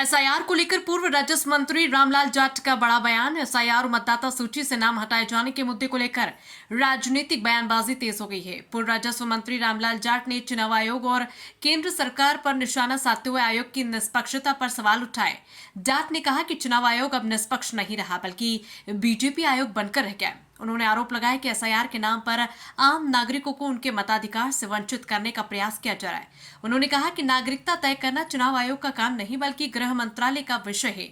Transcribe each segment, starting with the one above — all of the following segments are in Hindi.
एसआईआर को लेकर पूर्व राजस्व मंत्री रामलाल जाट का बड़ा बयान। एसआईआर और मतदाता सूची से नाम हटाए जाने के मुद्दे को लेकर राजनीतिक बयानबाजी तेज हो गई है। पूर्व राजस्व मंत्री रामलाल जाट ने चुनाव आयोग और केंद्र सरकार पर निशाना साधते हुए आयोग की निष्पक्षता पर सवाल उठाए। जाट ने कहा कि चुनाव आयोग अब निष्पक्ष नहीं रहा बल्कि बीजेपी आयोग बनकर रह गया। उन्होंने आरोप लगाया कि एसआईआर के नाम पर आम नागरिकों को उनके मताधिकार से वंचित करने का प्रयास किया जा रहा है। उन्होंने कहा कि नागरिकता तय करना चुनाव आयोग का काम नहीं बल्कि गृह मंत्रालय का विषय है।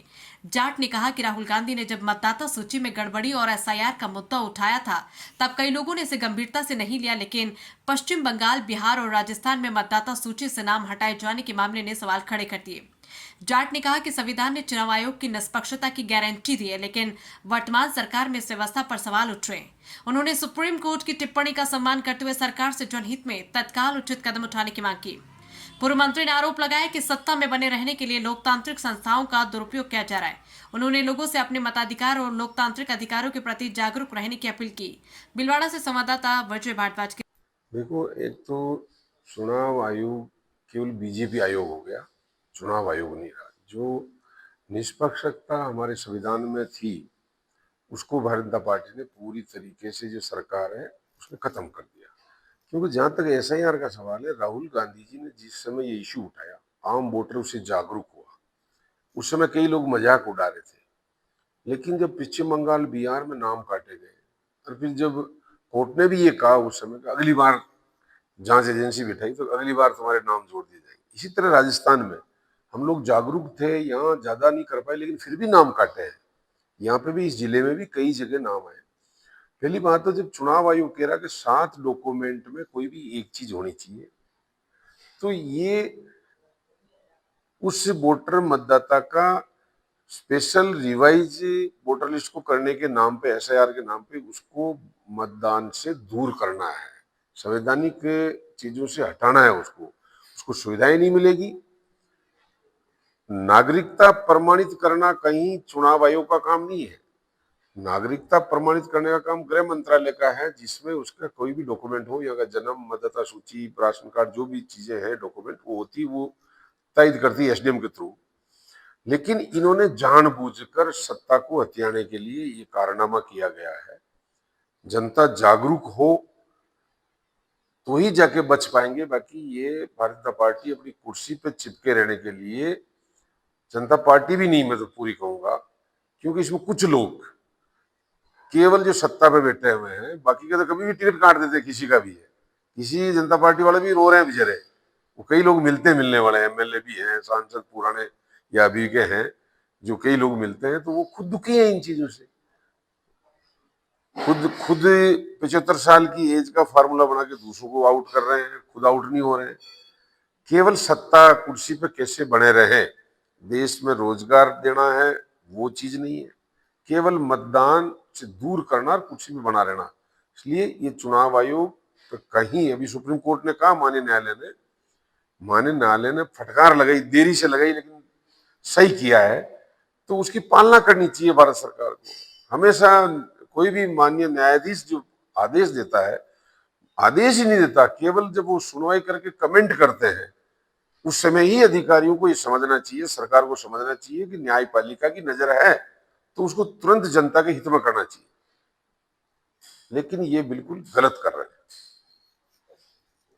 जाट ने कहा कि राहुल गांधी ने जब मतदाता सूची में गड़बड़ी और एसआईआर का मुद्दा उठाया था तब कई लोगों ने इसे गंभीरता से नहीं लिया, लेकिन पश्चिम बंगाल, बिहार और राजस्थान में मतदाता सूची से नाम हटाए जाने के मामले ने सवाल खड़े कर दिए। जाट ने कहा कि संविधान ने चुनाव आयोग की निष्पक्षता की गारंटी दी है, लेकिन वर्तमान सरकार में इस व्यवस्था पर सवाल उठ रहे हैं। उन्होंने सुप्रीम कोर्ट की टिप्पणी का सम्मान करते हुए सरकार से जनहित में तत्काल उचित कदम उठाने की मांग की। पूर्व मंत्री ने आरोप लगाया कि सत्ता में बने रहने के लिए लोकतांत्रिक संस्थाओं का दुरुपयोग किया जा रहा है। उन्होंने लोगों से अपने मताधिकार और लोकतांत्रिक अधिकारों के प्रति जागरूक रहने की अपील की। भीलवाड़ा से संवाददाता विजय भारद्वाज के। देखो, एक तो चुनाव आयोग केवल बीजेपी आयोग हो गया, चुनाव आयोग नहीं रहा। जो निष्पक्षता हमारे संविधान में थी उसको भारतीय जनता पार्टी ने पूरी तरीके से, जो सरकार है, उसने खत्म कर दिया। क्योंकि जहां तक एसआईआर का सवाल है, राहुल गांधी जी ने जिस समय ये इशू उठाया, आम वोटर उससे जागरूक हुआ। उस समय कई लोग मजाक उड़ा रहे थे, लेकिन जब पश्चिम बंगाल, बिहार में नाम काटे गए और फिर जब कोर्ट ने भी ये कहा उस समय कि अगली बार जांच एजेंसी बिठाई तो अगली बार तुम्हारे नाम जोड़ दिए जाएंगे। इसी तरह राजस्थान में हम लोग जागरूक थे, यहाँ ज्यादा नहीं कर पाए लेकिन फिर भी नाम काटे हैं। यहाँ पे भी, इस जिले में भी कई जगह नाम आए। पहली बात तो जब चुनाव आयोग कह रहा कि 7 डॉक्यूमेंट में कोई भी एक चीज होनी चाहिए, तो ये उस वोटर मतदाता का स्पेशल रिवाइज वोटर लिस्ट को करने के नाम पे, एसआईआर के नाम पे, उसको मतदान से दूर करना है, संवैधानिक चीजों से हटाना है उसको। उसको सुविधाएं नहीं मिलेगी। नागरिकता प्रमाणित करना कहीं चुनाव आयोग का काम नहीं है। नागरिकता प्रमाणित करने का काम गृह मंत्रालय का है, जिसमें उसका कोई भी डॉक्यूमेंट हो, या जन्म, मतदाता सूची, राशन कार्ड, जो भी चीजें हैं डॉक्यूमेंट, वो होती, वो तय करती है एसडीएम के थ्रू। लेकिन इन्होंने जानबूझकर सत्ता को हथियाने के लिए ये कारनामा किया गया है। जनता जागरूक हो तो ही जाके बच पाएंगे। बाकी ये भारतीय जनता पार्टी अपनी कुर्सी पे चिपके रहने के लिए, जनता पार्टी भी नहीं, मैं तो पूरी कहूंगा, क्योंकि इसमें कुछ लोग केवल जो सत्ता पे बैठे हुए हैं, बाकी का तो कभी भी टिकट काट देते, किसी का भी है। किसी जनता पार्टी वाले भी रो रहे हैं बेचारे। वो कई लोग मिलते, मिलने वाले एमएलए भी हैं, सांसद पुराने या अभी के हैं, जो कई लोग मिलते हैं, तो वो खुद दुखी हैं इन चीजों से। खुद खुद 75 साल की एज का फार्मूला बना के दूसरों को आउट कर रहे हैं, खुद आउट नहीं हो रहे हैं। केवल सत्ता कुर्सी पे कैसे बने रहे, देश में रोजगार देना है, वो चीज नहीं है। केवल मतदान से दूर करना और कुर्सी पे बना रहना। इसलिए ये चुनाव आयोग तो कहीं, अभी सुप्रीम कोर्ट ने कहा, माननीय न्यायालय ने फटकार लगाई, देरी से लगाई लेकिन सही किया है, तो उसकी पालना करनी चाहिए भारत सरकार को। हमेशा कोई भी माननीय न्यायाधीश जो आदेश देता है, आदेश ही नहीं देता, केवल जब वो सुनवाई करके कमेंट करते हैं, उस समय ही अधिकारियों को ये समझना चाहिए, सरकार को समझना चाहिए कि न्यायपालिका की नजर है तो उसको तुरंत जनता के हित में करना चाहिए। लेकिन ये बिल्कुल गलत कर रहे हैं।